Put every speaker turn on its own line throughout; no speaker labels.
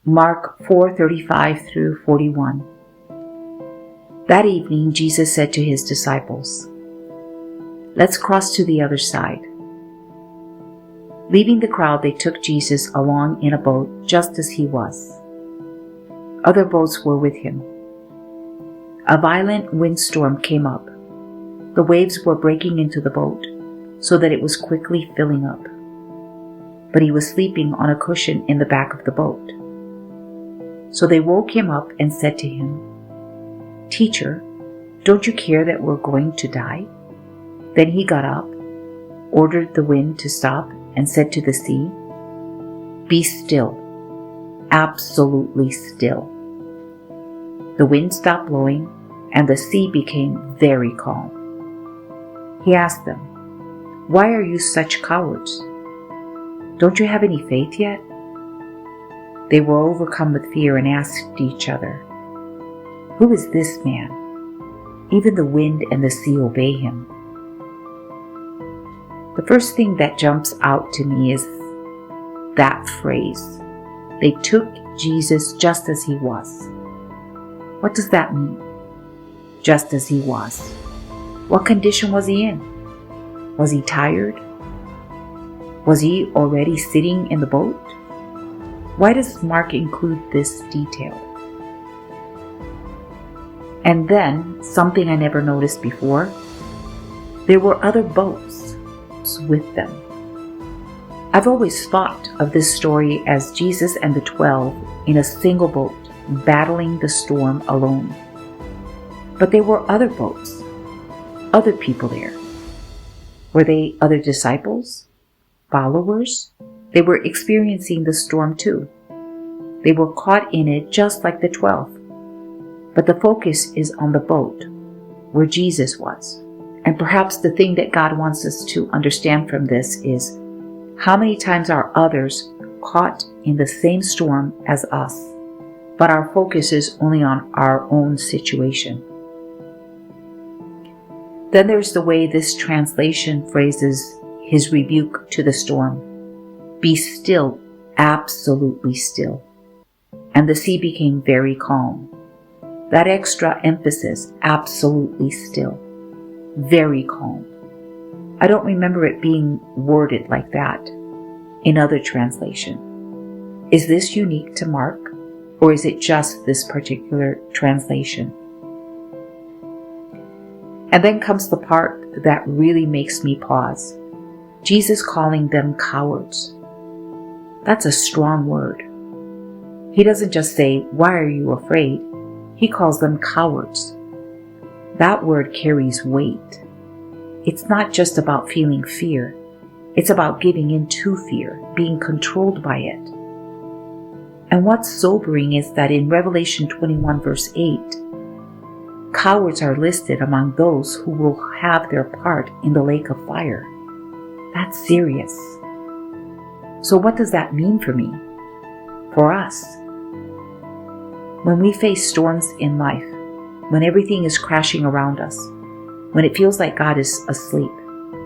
Mark 4:35 through 41. That evening, Jesus said to his disciples, "Let's cross to the other side." Leaving the crowd, they took Jesus along in a boat just as he was. Other boats were with him. A violent windstorm came up. The waves were breaking into the boat so that it was quickly filling up. But he was sleeping on a cushion in the back of the boat. So they woke him up and said to him, "Teacher, don't you care that we're going to die?" Then he got up, ordered the wind to stop, and said to the sea, "Be still, absolutely still." The wind stopped blowing, and the sea became very calm. He asked them, "Why are you such cowards? Don't you have any faith yet?" They were overcome with fear and asked each other, "Who is this man? Even the wind and the sea obey him." The first thing that jumps out to me is that phrase, "They took Jesus just as he was." What does that mean? Just as he was. What condition was he in? Was he tired? Was he already sitting in the boat? Why does Mark include this detail? And then, something I never noticed before, there were other boats with them. I've always thought of this story as Jesus and the 12 in a single boat, battling the storm alone. But there were other boats, other people there. Were they other disciples? Followers? They were experiencing the storm too. They were caught in it just like the 12. But the focus is on the boat, where Jesus was. And perhaps the thing that God wants us to understand from this is, how many times are others caught in the same storm as us, but our focus is only on our own situation? Then there's the way this translation phrases his rebuke to the storm. "Be still, absolutely still." And the sea became very calm. That extra emphasis, absolutely still, very calm. I don't remember it being worded like that in other translation. Is this unique to Mark, or is it just this particular translation? And then comes the part that really makes me pause. Jesus calling them cowards. That's a strong word. He doesn't just say, "Why are you afraid?" He calls them cowards. That word carries weight. It's not just about feeling fear. It's about giving in to fear, being controlled by it. And what's sobering is that in Revelation 21 verse 8, cowards are listed among those who will have their part in the lake of fire. That's serious. So what does that mean for me? For us? When we face storms in life, when everything is crashing around us, when it feels like God is asleep,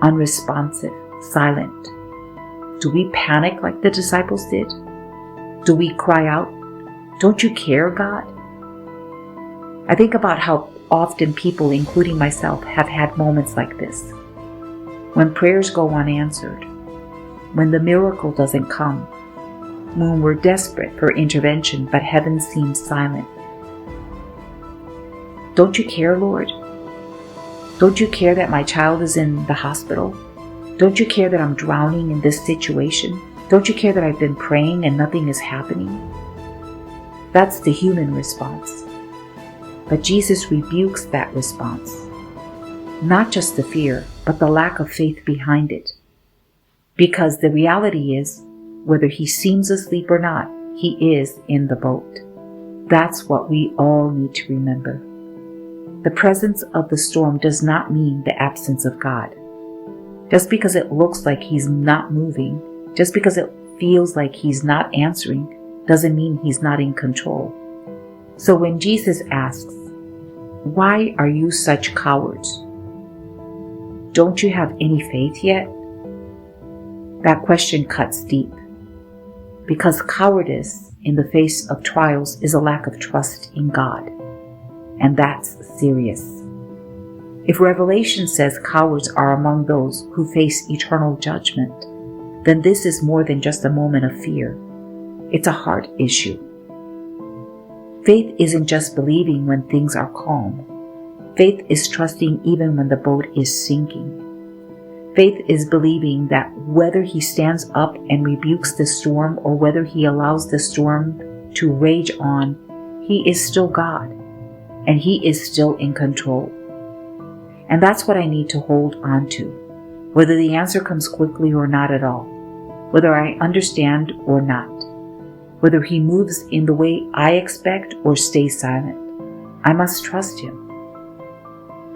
unresponsive, silent, do we panic like the disciples did? Do we cry out, "Don't you care, God?" I think about how often people, including myself, have had moments like this. When prayers go unanswered, when the miracle doesn't come, when we're desperate for intervention but heaven seems silent. Don't you care, Lord? Don't you care that my child is in the hospital? Don't you care that I'm drowning in this situation? Don't you care that I've been praying and nothing is happening? That's the human response. But Jesus rebukes that response. Not just the fear, but the lack of faith behind it. Because the reality is, whether he seems asleep or not, he is in the boat. That's what we all need to remember. The presence of the storm does not mean the absence of God. Just because it looks like he's not moving, just because it feels like he's not answering, doesn't mean he's not in control. So when Jesus asks, "Why are you such cowards? Don't you have any faith yet?" That question cuts deep. Because cowardice in the face of trials is a lack of trust in God. And that's serious. If Revelation says cowards are among those who face eternal judgment, then this is more than just a moment of fear. It's a heart issue. Faith isn't just believing when things are calm. Faith is trusting even when the boat is sinking. Faith is believing that whether he stands up and rebukes the storm or whether he allows the storm to rage on, he is still God, and he is still in control. And that's what I need to hold on to, whether the answer comes quickly or not at all, whether I understand or not, whether he moves in the way I expect or stays silent. I must trust him.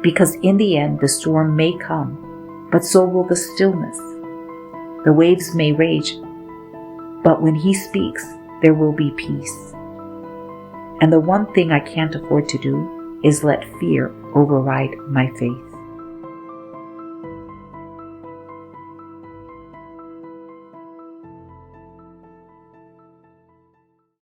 Because in the end, the storm may come, but so will the stillness. The waves may rage, but when he speaks, there will be peace. And the one thing I can't afford to do is let fear override my faith.